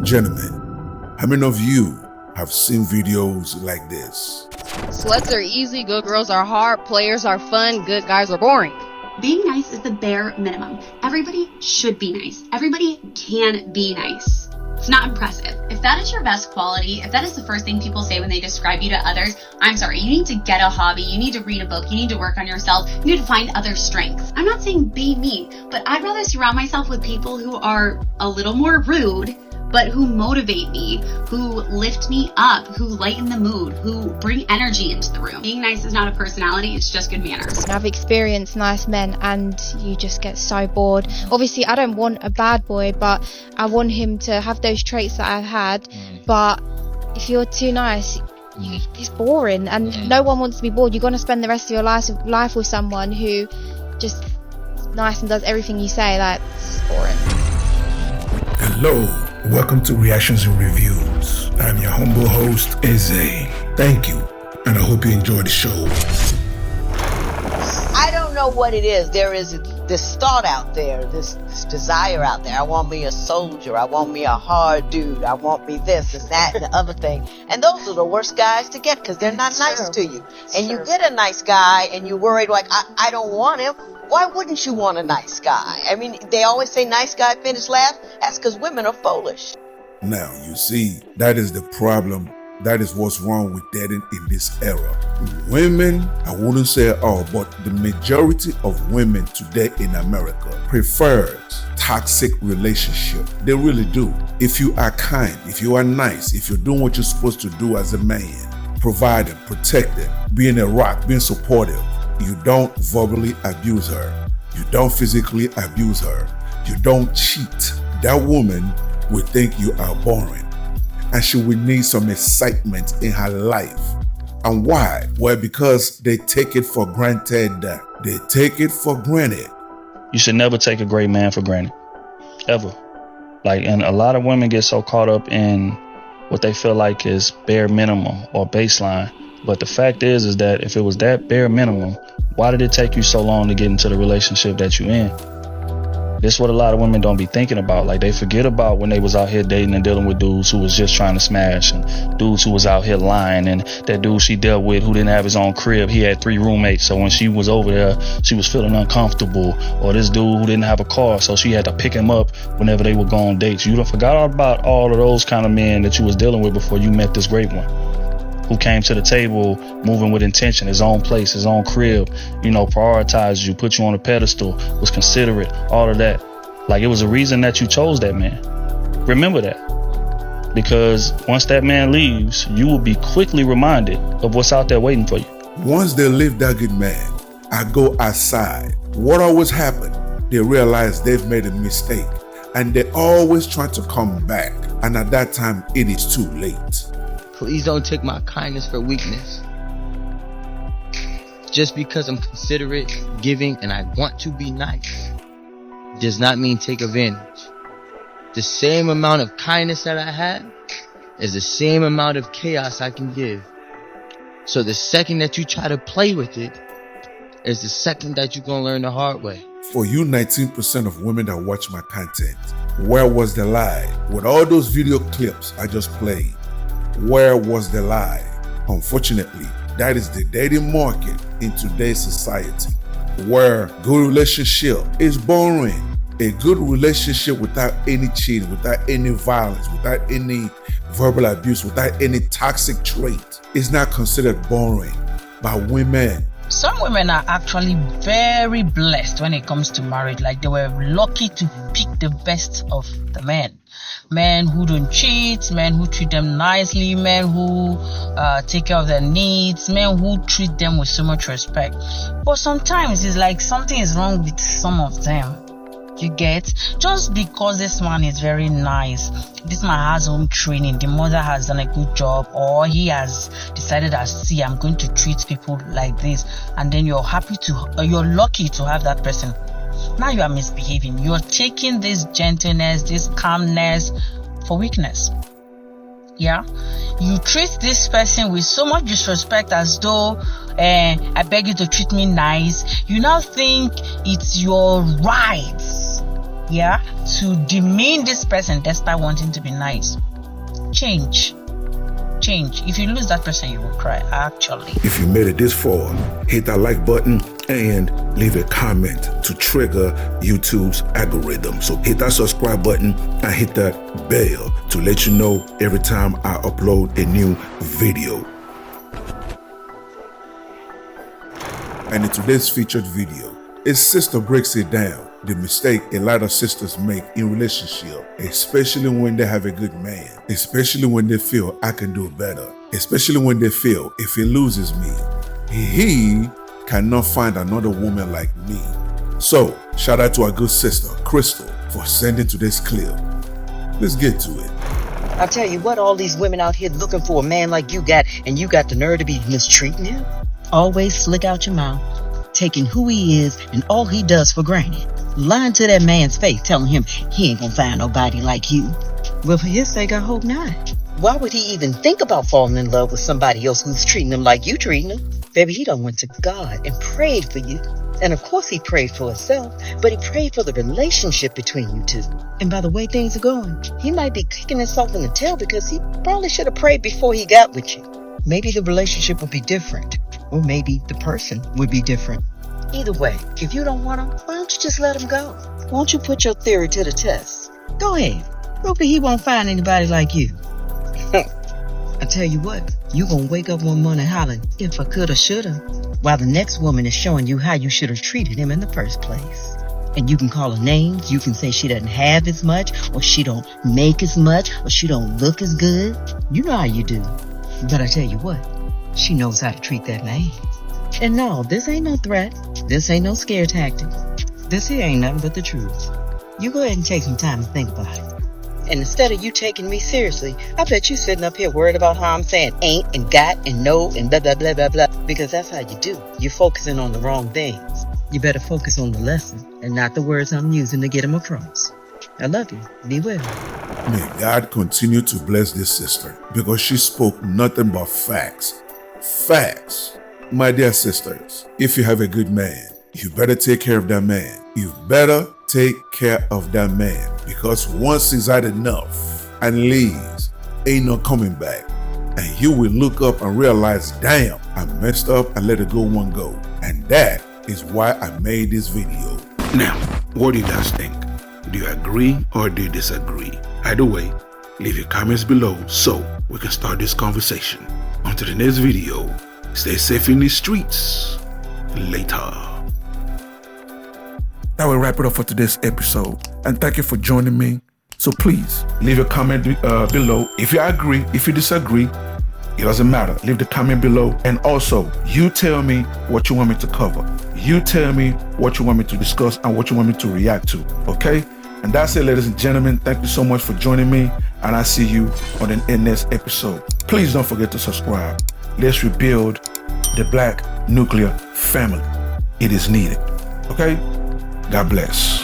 Gentlemen, how many of you have seen videos like this? Sluts are easy, good girls are hard, players are fun, good guys are boring. Being nice is the bare minimum. Everybody should be nice. Everybody can be nice. It's not impressive. If that is your best quality, if that is the first thing people say when they describe you to others, I'm sorry, you need to get a hobby, you need to read a book, you need to work on yourself, you need to find other strengths. I'm not saying be me, but I'd rather surround myself with people who are a little more rude, but who motivate me, who lift me up, who lighten the mood, who bring energy into the room. Being nice is not a personality, it's just good manners. I've experienced nice men and you just get so bored. Obviously, I don't want a bad boy, but I want him to have those traits that I've had. But if you're too nice, it's boring and no one wants to be bored. You're going to spend the rest of your life with someone who just is nice and does everything you say. That's boring. Hello. Welcome to Reactions and Reviews. I'm your humble host, Eze. Thank you, and I hope you enjoy the show. I don't know what it is. There is this thought out there, this desire out there. I want me a soldier. I want me a hard dude. I want me this and that and the other thing. And those are the worst guys to get because they're not nice to you. And you get a nice guy and you're worried like, I don't want him. Why wouldn't you want a nice guy? I mean, they always say nice guy finish last. That's because women are foolish. Now, you see, that is the problem. That is what's wrong with dating in this era. Women, I wouldn't say all, but the majority of women today in America prefers toxic relationship. They really do. If you are kind, if you are nice, if you're doing what you're supposed to do as a man, providing, protecting, being a rock, being supportive, you don't verbally abuse her. You don't physically abuse her. You don't cheat. That woman will think you are boring. And she will need some excitement in her life. And why? Well, because they take it for granted. They take it for granted. You should never take a great man for granted. Ever. And a lot of women get so caught up in what they feel like is bare minimum or baseline. But the fact is that if it was that bare minimum, why did it take you so long to get into the relationship that you're in? This is what a lot of women don't be thinking about. Like, they forget about when they was out here dating and dealing with dudes who was just trying to smash, and dudes who was out here lying, and that dude she dealt with who didn't have his own crib, he had 3 roommates, so when she was over there, she was feeling uncomfortable. Or this dude who didn't have a car, so she had to pick him up whenever they would go on dates. You done forgot about all of those kind of men that you was dealing with before you met this great one, who came to the table moving with intention, his own place, his own crib, prioritized you, put you on a pedestal, was considerate, all of that. Like, it was a reason that you chose that man. Remember that. Because once that man leaves, you will be quickly reminded of what's out there waiting for you. Once they leave that good man, I go outside. What always happens? They realize they've made a mistake and they always try to come back. And at that time, it is too late. Please don't take my kindness for weakness. Just because I'm considerate, giving, and I want to be nice does not mean take advantage. The same amount of kindness that I have is the same amount of chaos I can give. So the second that you try to play with it is the second that you're going to learn the hard way. For you 19% of women that watch my content, where was the lie? With all those video clips I just played, where was the lie? Unfortunately, that is the dating market in today's society, where good relationship is boring. A good relationship without any cheating, without any violence, without any verbal abuse, without any toxic trait is not considered boring by women. Some women are actually very blessed when it comes to marriage. Like, they were lucky to pick the best of the men. Men who don't cheat, men who treat them nicely, men who take care of their needs, men who treat them with so much respect. But sometimes it's like something is wrong with some of them. You get? Just because this man is very nice, this man has home training, the mother has done a good job, or he has decided that, see, I'm going to treat people like this, and then you're lucky to have that person. Now you are misbehaving. You're taking this gentleness, this calmness for weakness. Yeah, you treat this person with so much disrespect, as though I beg you to treat me nice. You now think it's your right yeah, to demean this person despite wanting to be nice. Change. If you lose that person, you will cry, actually. If you made it this far, hit that like button and leave a comment to trigger YouTube's algorithm. So hit that subscribe button and hit that bell to let you know every time I upload a new video. And in today's featured video, a sister breaks it down, the mistake a lot of sisters make in relationship, especially when they have a good man, especially when they feel I can do better, especially when they feel if he loses me, he cannot find another woman like me. So, shout out to our good sister, Crystal, for sending today's clip. Let's get to it. I tell you what, all these women out here looking for a man like you got, and you got the nerve to be mistreating him? Always slick out your mouth, taking who he is and all he does for granted. Lying to that man's face, telling him he ain't gonna find nobody like you. Well, for his sake, I hope not. Why would he even think about falling in love with somebody else who's treating him like you treating him? Baby, he done went to God and prayed for you. And of course he prayed for himself, but he prayed for the relationship between you two. And by the way things are going, he might be kicking himself in the tail because he probably should have prayed before he got with you. Maybe the relationship would be different, or maybe the person would be different. Either way, if you don't want him, why don't you just let him go? Why don't you put your theory to the test? Go ahead. Prove that he won't find anybody like you. I tell you what, you gonna wake up one morning hollering, if I coulda, shoulda, while the next woman is showing you how you should have treated him in the first place. And you can call her names, you can say she doesn't have as much, or she don't make as much, or she don't look as good. You know how you do. But I tell you what, she knows how to treat that man. And no, this ain't no threat. This ain't no scare tactic. This here ain't nothing but the truth. You go ahead and take some time to think about it. And instead of you taking me seriously, I bet you sitting up here worried about how I'm saying ain't and got and no and blah, blah, blah, blah, blah. Because that's how you do. You're focusing on the wrong things. You better focus on the lesson and not the words I'm using to get them across. I love you. Be well. May God continue to bless this sister because she spoke nothing but facts. Facts. My dear sisters, if you have a good man, you better take care of that man. You better take care of that man because once he's had enough and leaves, ain't no coming back. And you will look up and realize, damn, I messed up and let a good one go. And that is why I made this video. Now, what do you guys think? Do you agree or do you disagree? Either way, leave your comments below so we can start this conversation. Until the next video, stay safe in the streets. Later. That will wrap it up for today's episode. And thank you for joining me. So please, leave a comment below. If you agree, if you disagree, it doesn't matter. Leave the comment below. And also, you tell me what you want me to cover. You tell me what you want me to discuss and what you want me to react to. Okay? And that's it, ladies and gentlemen. Thank you so much for joining me. And I'll see you on the next episode. Please don't forget to subscribe. Let's rebuild the Black nuclear family. It is needed. Okay? God bless.